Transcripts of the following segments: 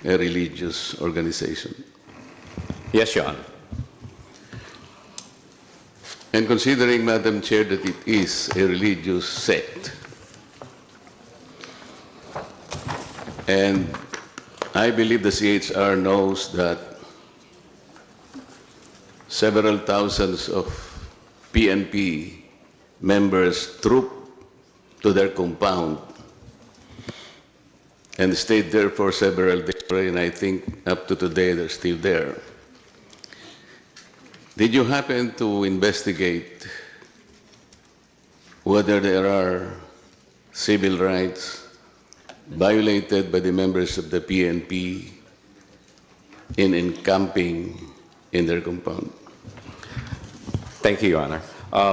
a religious organization? Yes, Your Honor. And considering, Madam Chair, that it is a religious sect, and I believe the CHR knows that several thousands of PNP members troop to their compound and stayed there for several days, and I think up to today they're still there. Did you happen to investigate whether there are civil rights violated by the members of the PNP in encamping in their compound? Thank you, Your Honor.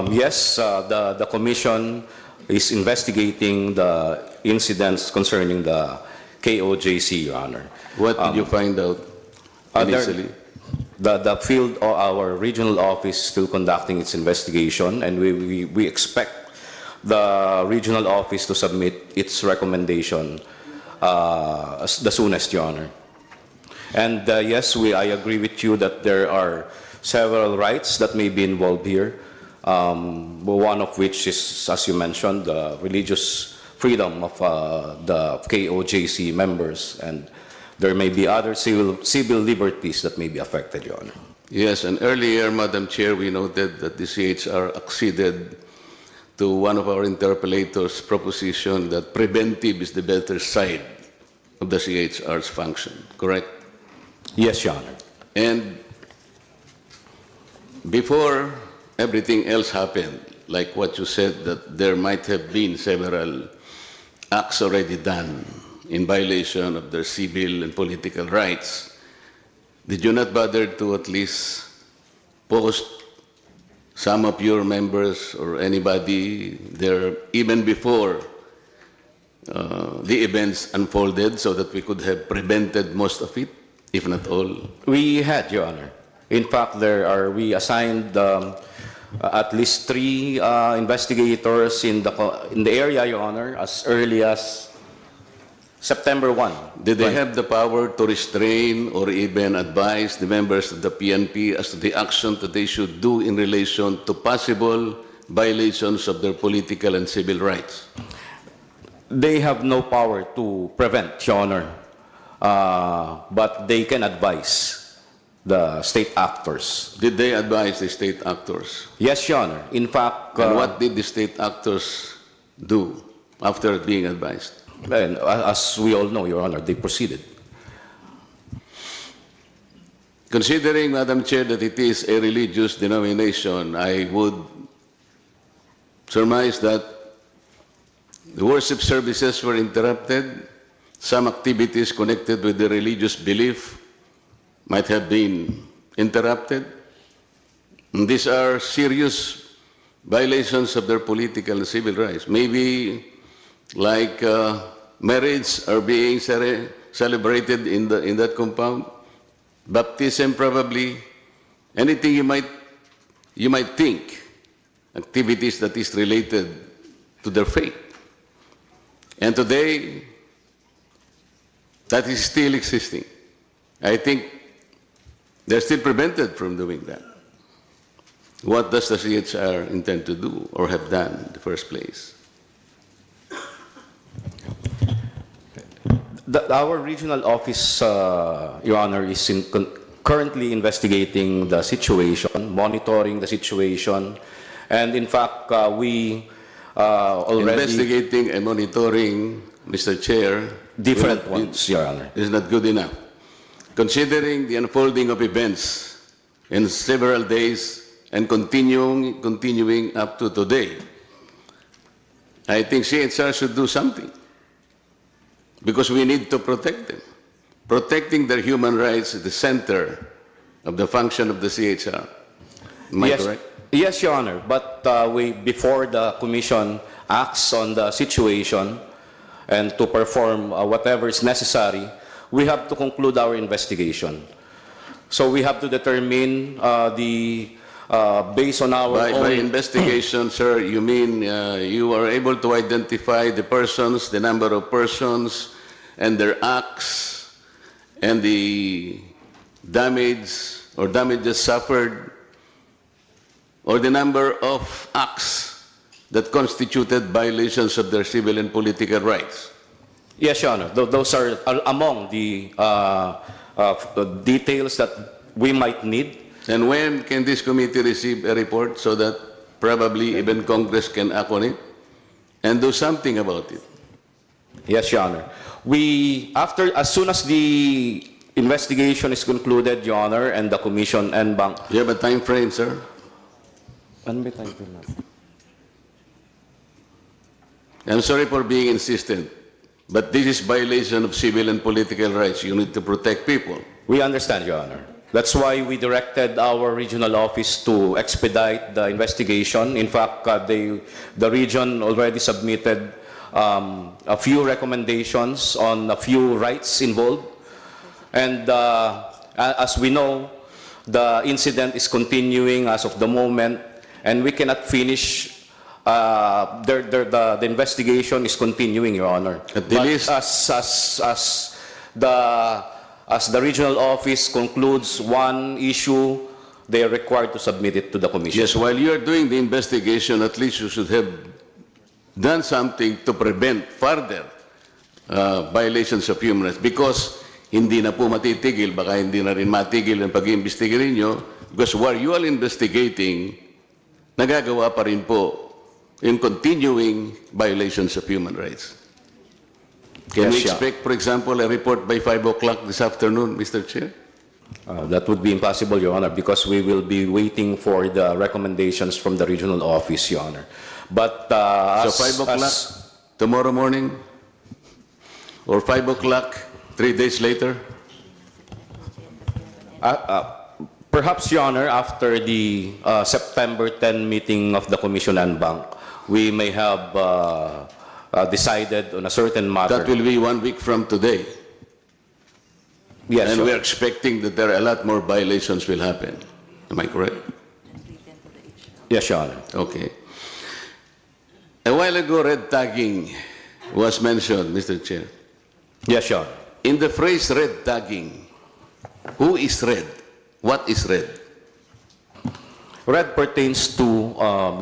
Yes, the Commission is investigating the incidents concerning the KOJC, Your Honor. What did you find out initially? The field or our regional office is still conducting its investigation, and we expect the regional office to submit its recommendation the soonest, Your Honor. And yes, I agree with you that there are several rights that may be involved here, one of which is, as you mentioned, the religious freedom of the KOJC members, and there may be other civil liberties that may be affected, Your Honor. Yes, and earlier, Madam Chair, we noted that the CHR acceded to one of our interpellators' proposition that preventive is the better side of the CHR's function, correct? Yes, Your Honor. And before everything else happened, like what you said, that there might have been several acts already done in violation of their civil and political rights, did you not bother to at least post some of your members or anybody there even before the events unfolded so that we could have prevented most of it, if not all? We had, Your Honor. In fact, we assigned at least 3 investigators in the area, Your Honor, as early as September 1. Did they have the power to restrain or even advise the members of the PNP as to the action that they should do in relation to possible violations of their political and civil rights? They have no power to prevent, Your Honor, but they can advise the state actors. Did they advise the state actors? Yes, Your Honor. In fact, And what did the state actors do after being advised? and as we all know, Your Honor, they proceeded. Considering, Madam Chair, that it is a religious denomination, I would surmise that the worship services were interrupted. Some activities connected with the religious belief might have been interrupted. And these are serious violations of their political and civil rights. Maybe like marriage are being celebrated in that compound, baptism probably, anything you might think, activities that is related to their faith. And today, that is still existing. I think they're still prevented from doing that. What does the CHR intend to do or have done in the first place? Our regional office, Your Honor, is currently investigating the situation, monitoring the situation, and in fact, we already... Investigating and monitoring, Mr. Chair, different ones, Your Honor. is not good enough. Considering the unfolding of events in several days and continuing up to today, I think CHR should do something because we need to protect them. Protecting their human rights is the center of the function of the CHR. Am I correct? Yes, Your Honor. But before the Commission acts on the situation and to perform whatever is necessary, we have to conclude our investigation. So we have to determine based on our own... By investigation, sir, you mean you are able to identify the persons, the number of persons, and their acts, and the damage or damages suffered, or the number of acts that constituted violations of their civil and political rights? Yes, Your Honor. Those are among the details that we might need. And when can this committee receive a report so that probably even Congress can act on it and do something about it? Yes, Your Honor. As soon as the investigation is concluded, Your Honor, and the Commission and Bank. You have a time frame, sir? Ano ba time frame natin? I'm sorry for being insistent, but this is violation of civil and political rights. You need to protect people. We understand, Your Honor. That's why we directed our regional office to expedite the investigation. In fact, the region already submitted a few recommendations on a few rights involved. And as we know, the incident is continuing as of the moment, and we cannot finish. The investigation is continuing, Your Honor. At the But least- as the regional office concludes one issue, they are required to submit it to the Commission. Yes, while you are doing the investigation, at least you should have done something to prevent further violations of human rights. Because hindi na po matitigil, baka hindi na rin matigil ang pag-iimbestiga ninyo. Because while you are investigating, nagagawa pa rin po yung continuing violations of human rights. Can we Yes, yeah. expect, for example, a report by 5 o'clock this afternoon, Mr. Chair? That would be impossible, Your Honor, because we will be waiting for the recommendations from the regional office, Your Honor. But So 5 o'clock tomorrow morning? Or 5 o'clock 3 days later? Perhaps, Your Honor, after the September 10 meeting of the Commission and Bank, we may have decided on a certain matter. That will be 1 week from today. Yes, And Your we are expecting that there are a lot more violations will happen. Am I correct? Yes, Your Honor. Okay. A while ago, red tagging was mentioned, Mr. Chair. Yes, Your Honor. In the phrase red tagging, who is red? What is red? Red pertains to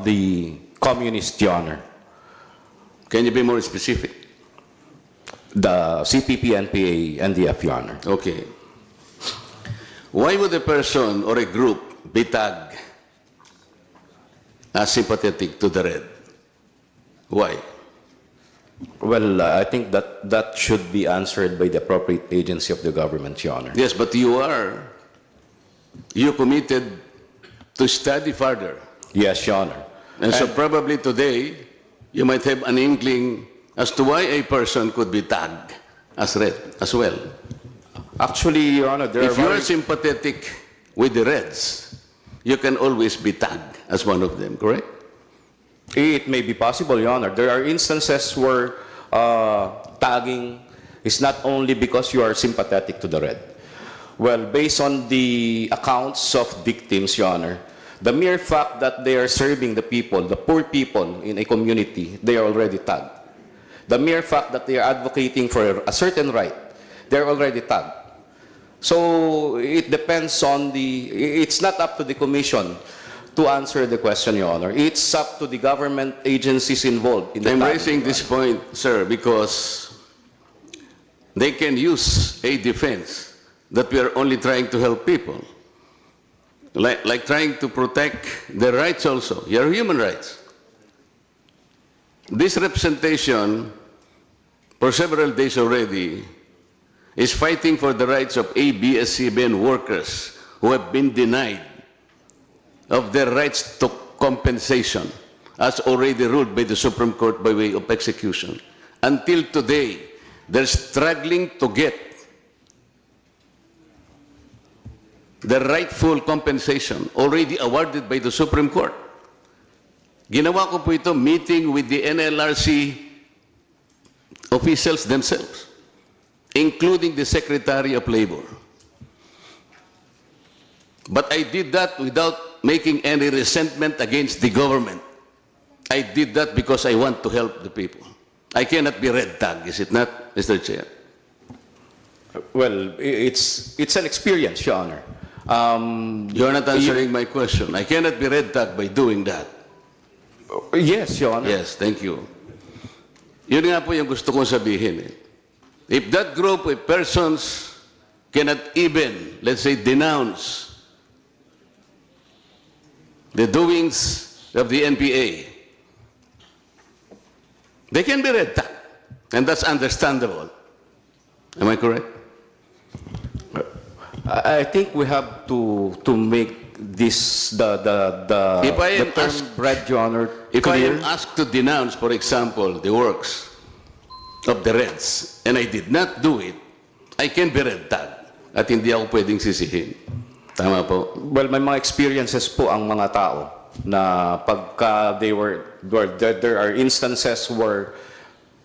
the communist, Your Honor. Can you be more specific? The CPP, NPA, NDF, Your Honor. Okay. Why would a person or a group be tagged as sympathetic to the red? Why? Well, I think that should be answered by the appropriate agency of the government, Your Honor. Yes, but you committed to study further. Yes, Your Honor. And so probably today, you might have an inkling as to why a person could be tagged as red as well. Actually, Your Honor, there If you are are sympathetic with the Reds, you can always be tagged as one of them, correct? it may be possible, Your Honor. There are instances where tagging is not only because you are sympathetic to the red. Well, based on the accounts of victims, Your Honor, the mere fact that they are serving the people, the poor people in a community, they are already tagged. The mere fact that they are advocating for a certain right, they are already tagged. So it depends on it's not up to the Commission to answer the question, Your Honor. It's up to the government agencies involved in the I'm tagging, raising Your this point, sir, because they can use a defense that we are only trying to help people. Like trying to protect their rights also, your human rights. This representation, for several days already, is fighting for the rights of ABS-CBN workers who have been denied of their rights to compensation, as already ruled by the Supreme Court by way of execution. Until today, they're struggling to get the rightful compensation already awarded by the Supreme Court. Ginawa ko po ito meeting with the NLRC officials themselves, including the Secretary of Labor. But I did that without making any resentment against the government. I did that because I want to help the people. I cannot be red tagged, is it not, Mr. Chair? Well, it's an experience, Your Honor. You're not answering my question. I cannot be red tagged by doing that. Yes, Your Honor. Yes, thank you. Yun nga po yung gusto kong sabihin. If that group of persons cannot even, let's say, denounce the doings of the NPA, they can be red tagged. And that's understandable. Am I correct? I think we have to make this If I the am term asked- red, Your Honor, If I clear. am asked to denounce, for example, the works of the Reds, and I did not do it, I can be red tagged at hindi ako pwedeng sisihin. Tama po? Well, may mga experiences po ang mga tao na pagka there are instances where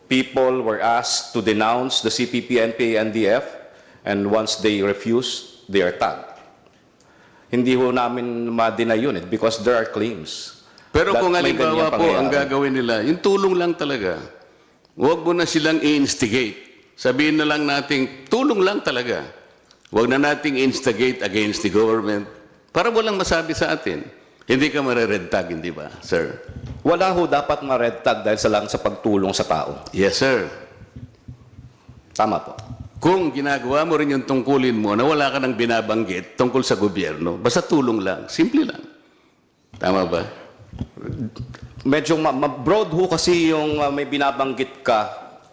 people were asked to denounce the CPP, NPA, NDF, and once they refuse, they are tagged. Hindi ho namin ma-deny yun because there are claims. Pero that kung may halimbawa ganyang po ang pangyayari. gagawin nila, yung tulong lang talaga. Huwag mo na silang i-instigate. Sabihin na lang natin, tulong lang talaga. Huwag na nating instigate against the government para walang masabi sa atin. Hindi ka mare-red tag, hindi ba, sir? Wala ho dapat ma-red tag dahil sa lang sa pagtulong sa tao. Yes, sir. Tama po. Kung ginagawa mo rin yung tungkulin mo na wala ka nang binabanggit tungkol sa gobyerno, basta tulong lang, simple lang. Tama ba? Medyo broad ho kasi yung may binabanggit ka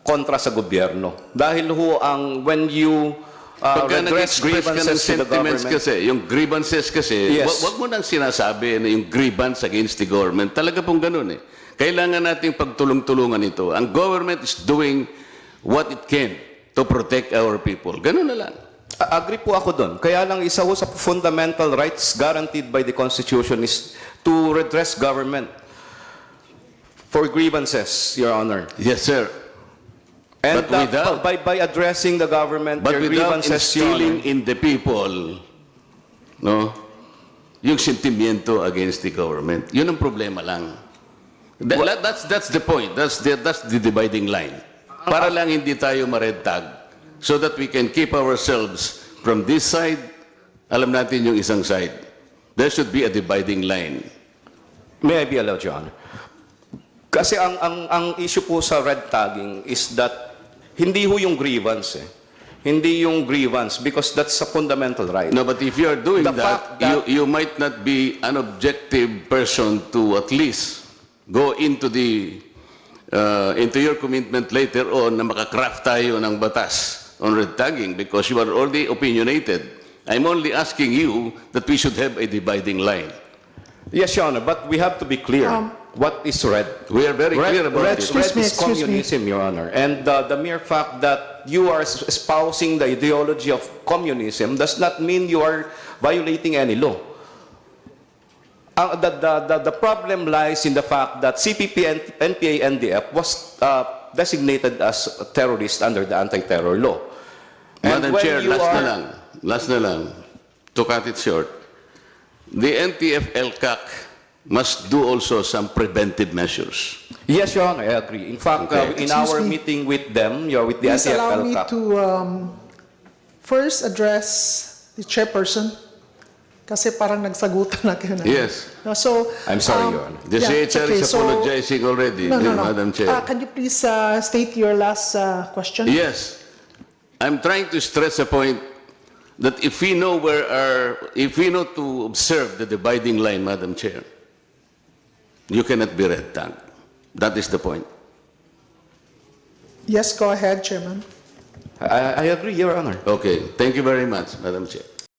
kontra sa gobyerno. Dahil ho when you Pagka redress nag-express ka ng grievances to the sentiments government, kasi, yung grievances kasi, Yes. wag mo nang sinasabi na yung grievance against the government. Talaga pong ganun eh. Kailangan nating pagtulong-tulungan ito. Ang government is doing what it can to protect our people. Ganun na lang. agree po ako doon. Kaya lang isa ho sa fundamental rights guaranteed by the Constitution is to redress government for grievances, Your Honor. Yes, sir. And But without- by addressing the government, But their without grievances, Your instilling Honor, in the people, no, yung sentimiento against the government. Yun ang problema lang. That's the point. That's the dividing line. Para lang hindi tayo ma-red tag so that we can keep ourselves from this side, alam natin yung isang side. There should be a dividing line. may I be allowed, Your Honor? Kasi ang issue po sa red tagging is that hindi ho yung grievance eh. Hindi yung grievance because that's a fundamental right. No, but if you are doing The that, fact that- you might not be an objective person to at least go into your commitment later on na makakraft tayo ng batas on red tagging because you are already opinionated. I'm only asking you that we should have a dividing line. Yes, Your Honor, but we have to be clear. What is red? We are very clear about red, it. red is Excuse me. communism, Your Honor. And the mere fact that you are espousing the ideology of communism does not mean you are violating any law. The problem lies in the fact that CPP and NPA NDF was designated as a terrorist under the anti-terror law. And Madam when Chair, you last na lang, to cut it short. The NTF-LCAC must do also some preventive measures. Yes, Your Honor, I agree. In fact, Okay. in Excuse our me. meeting with them, with the Please allow me NTF-LCAC, to first address the chairperson kasi parang nagsagutan na kayo na. Yes. So, I'm sorry, Your Honor. The CHR is so- apologizing already, No. Madam Chair. Can you please state your last question? Yes. I'm trying to stress a point that if we know to observe the dividing line, Madam Chair, you cannot be red tagged. That is the point. Yes, go ahead, Chairman. I agree, Your Honor. Okay. Thank you very much, Madam Chair.